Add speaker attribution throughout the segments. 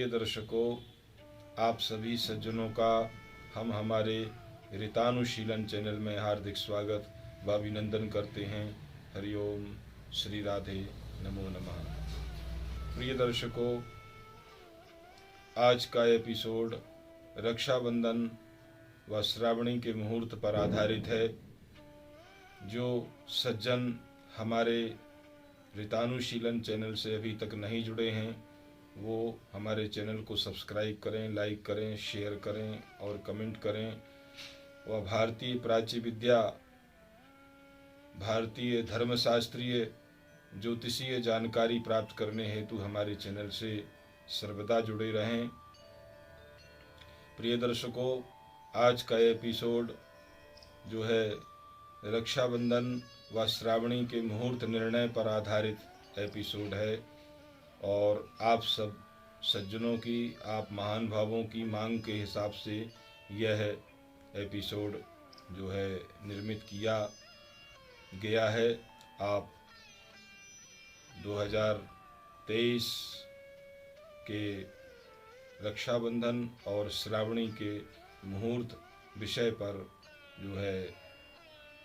Speaker 1: दर्शकों, आप सभी सज्जनों का हम हमारे ऋतानुशीलन चैनल में हार्दिक स्वागत व अभिनंदन करते हैं। हरिओम, श्री राधे, नमो नमः। प्रिय दर्शकों, आज का एपिसोड रक्षाबंधन व श्रावणी के मुहूर्त पर आधारित है। जो सज्जन हमारे ऋतानुशीलन चैनल से अभी तक नहीं जुड़े हैं, वो हमारे चैनल को सब्सक्राइब करें, लाइक करें, शेयर करें और कमेंट करें। वह भारतीय प्राच्य विद्या, भारतीय धर्मशास्त्रीय, ज्योतिषीय जानकारी प्राप्त करने हेतु हमारे चैनल से सर्वदा जुड़े रहें। प्रिय दर्शकों, आज का एपिसोड जो है रक्षाबंधन व श्रावणी के मुहूर्त निर्णय पर आधारित एपिसोड है और आप सब सज्जनों की, आप महान भावों की मांग के हिसाब से यह एपिसोड जो है निर्मित किया गया है। आप 2023 के रक्षाबंधन और श्रावणी के मुहूर्त विषय पर जो है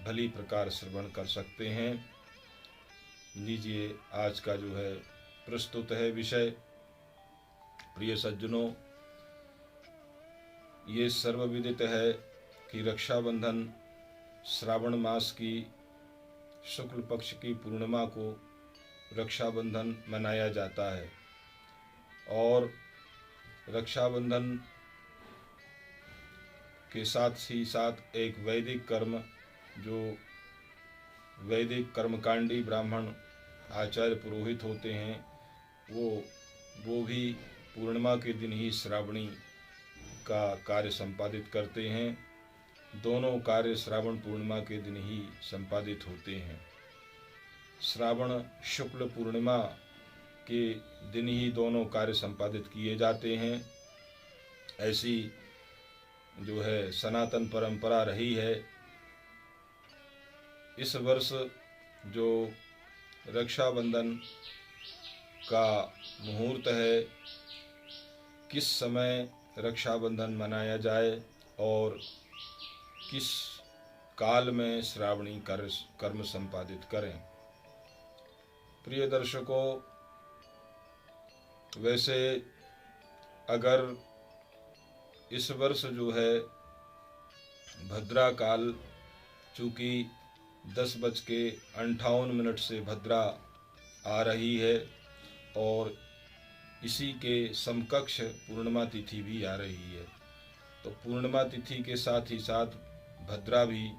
Speaker 1: भली प्रकार श्रवण कर सकते हैं। लीजिए, आज का जो है प्रस्तुत है विषय। प्रिय सज्जनों, ये सर्वविदित है कि रक्षाबंधन श्रावण मास की शुक्ल पक्ष की पूर्णिमा को रक्षाबंधन मनाया जाता है और रक्षाबंधन के साथ ही साथ एक वैदिक कर्म, जो वैदिक कर्मकांडी ब्राह्मण आचार्य पुरोहित होते हैं, वो भी पूर्णिमा के दिन ही श्रावणी का कार्य संपादित करते हैं। दोनों कार्य श्रावण पूर्णिमा के दिन ही संपादित होते हैं। श्रावण शुक्ल पूर्णिमा के दिन ही दोनों कार्य संपादित किए जाते हैं। ऐसी जो है सनातन परंपरा रही है। इस वर्ष जो रक्षाबंधन का मुहूर्त है, किस समय रक्षाबंधन मनाया जाए और किस काल में श्रावणी कर्म संपादित करें। प्रिय दर्शकों, वैसे अगर इस वर्ष जो है भद्रा काल, चूँकि 10:58 से भद्रा आ रही है और इसी के समकक्ष पूर्णिमा तिथि भी आ रही है, तो पूर्णिमा तिथि के साथ ही साथ भद्रा भी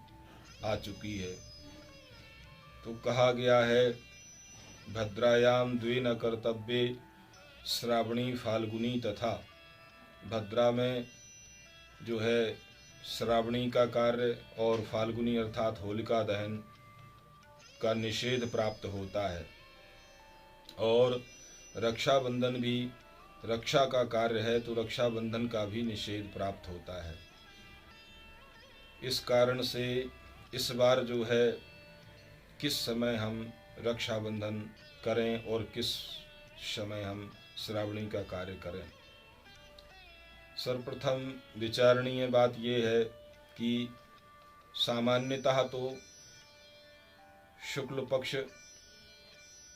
Speaker 1: आ चुकी है। तो कहा गया है, भद्रायाम द्वे न कर्तव्ये श्रावणी फाल्गुनी तथा। भद्रा में जो है श्रावणी का कार्य और फाल्गुनी अर्थात होलिका दहन का निषेध प्राप्त होता है और रक्षाबंधन भी रक्षा का कार्य है, तो रक्षाबंधन का भी निषेध प्राप्त होता है। इस कारण से इस बार जो है किस समय हम रक्षाबंधन करें और किस समय हम श्रावणी का कार्य करें। सर्वप्रथम विचारणीय बात यह है कि सामान्यतः तो शुक्ल पक्ष,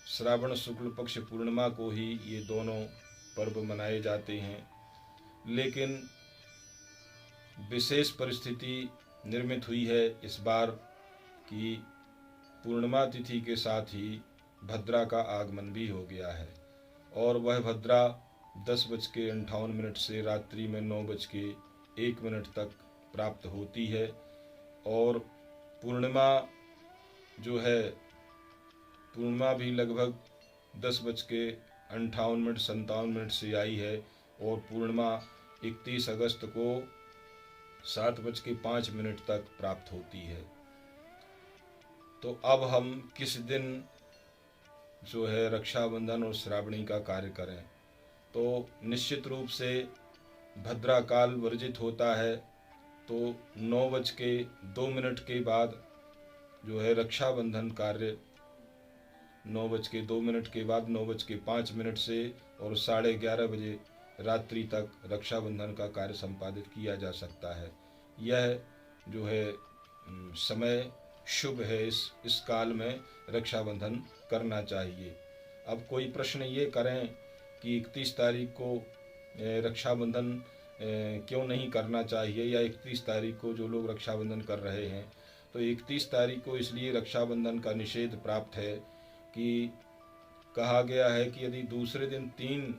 Speaker 1: श्रावण शुक्ल पक्ष पूर्णिमा को ही ये दोनों पर्व मनाए जाते हैं, लेकिन विशेष परिस्थिति निर्मित हुई है इस बार कि पूर्णिमा तिथि के साथ ही भद्रा का आगमन भी हो गया है और वह भद्रा 10:58 से रात्रि में 9:01 तक प्राप्त होती है और पूर्णिमा जो है, पूर्णिमा भी लगभग 10:58-57 से आई है और पूर्णिमा 31 अगस्त को 7:05 तक प्राप्त होती है। तो अब हम किस दिन जो है रक्षाबंधन और श्रावणी का कार्य करें, तो निश्चित रूप से भद्रा काल वर्जित होता है, तो 9:02 के बाद जो है रक्षाबंधन कार्य 9:02 के बाद 9:05 से और 11:30 बजे रात्रि तक रक्षाबंधन का कार्य संपादित किया जा सकता है। यह जो है समय शुभ है, इस काल में रक्षाबंधन करना चाहिए। अब कोई प्रश्न ये करें कि 31 तारीख को रक्षाबंधन क्यों नहीं करना चाहिए, या 31 तारीख को जो लोग रक्षाबंधन कर रहे हैं, तो 31 तारीख को इसलिए रक्षाबंधन का निषेध प्राप्त है कि कहा गया है कि यदि दूसरे दिन तीन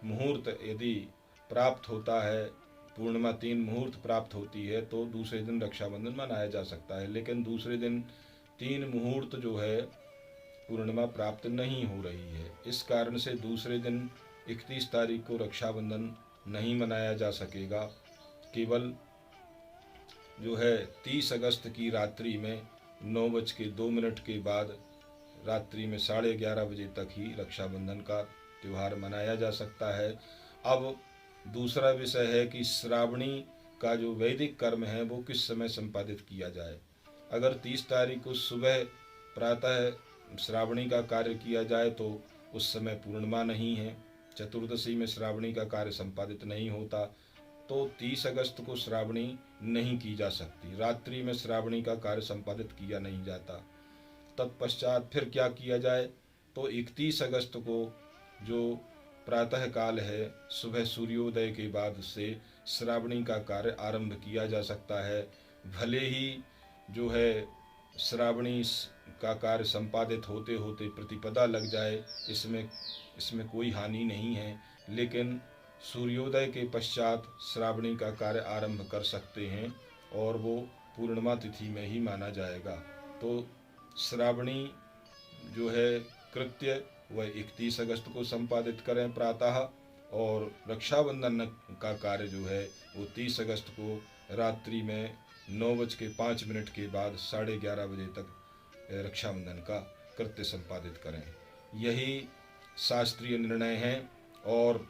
Speaker 1: मुहूर्त यदि प्राप्त होता है, पूर्णिमा 3 मुहूर्त प्राप्त होती है, तो दूसरे दिन रक्षाबंधन मनाया जा सकता है। लेकिन दूसरे दिन 3 मुहूर्त जो है पूर्णिमा प्राप्त नहीं हो रही है। इस कारण से दूसरे दिन 31 तारीख को रक्षाबंधन नहीं मनाया जा सकेगा। केवल जो है 30 अगस्त की रात्रि में 9:02 के बाद रात्रि में 11:30 बजे तक ही रक्षाबंधन का त्यौहार मनाया जा सकता है। अब दूसरा विषय है कि श्रावणी का जो वैदिक कर्म है वो किस समय संपादित किया जाए। अगर 30 तारीख को सुबह प्रातः श्रावणी का कार्य किया जाए तो उस समय पूर्णिमा नहीं है, चतुर्दशी में श्रावणी का कार्य संपादित नहीं होता, तो 30 अगस्त को श्रावणी नहीं की जा सकती, रात्रि में श्रावणी का कार्य संपादित किया नहीं जाता। तत्पश्चात फिर क्या किया जाए, तो 31 अगस्त को जो प्रातः काल है, सुबह सूर्योदय के बाद से श्रावणी का कार्य आरंभ किया जा सकता है। भले ही जो है श्रावणी का कार्य संपादित होते होते प्रतिपदा लग जाए, इसमें कोई हानि नहीं है, लेकिन सूर्योदय के पश्चात श्रावणी का कार्य आरंभ कर सकते हैं और वो पूर्णिमा तिथि में ही माना जाएगा। तो श्रावणी जो है कृत्य वह 31 अगस्त को संपादित करें प्रातः, और रक्षाबंधन का कार्य जो है वो 30 अगस्त को रात्रि में 9:05 के बाद 11:30 बजे तक रक्षाबंधन का कृत्य संपादित करें। यही शास्त्रीय निर्णय है। और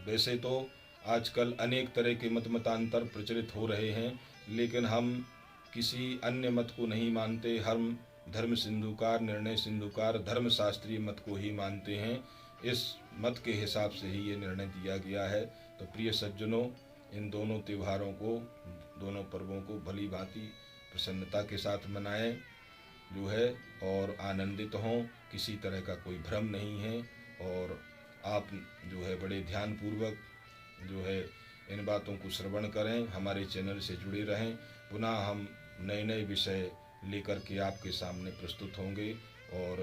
Speaker 1: वैसे तो आजकल अनेक तरह के मतांतर प्रचलित हो रहे हैं, लेकिन हम किसी अन्य मत को नहीं मानते। हम धर्म सिंधुकार, निर्णय सिंधुकार, धर्मशास्त्रीय मत को ही मानते हैं। इस मत के हिसाब से ही ये निर्णय दिया गया है। तो प्रिय सज्जनों, इन दोनों त्योहारों को, दोनों पर्वों को भली भांति प्रसन्नता के साथ मनाएं जो है, और आनंदित हों। किसी तरह का कोई भ्रम नहीं है, और आप जो है बड़े ध्यानपूर्वक जो है इन बातों को श्रवण करें, हमारे चैनल से जुड़े रहें। पुनः हम नए विषय लेकर के आपके सामने प्रस्तुत होंगे और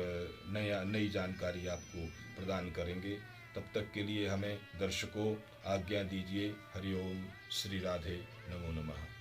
Speaker 1: नई जानकारी आपको प्रदान करेंगे। तब तक के लिए हमें दर्शकों आज्ञा दीजिए। हरिओम, श्री राधे, नमो नमः।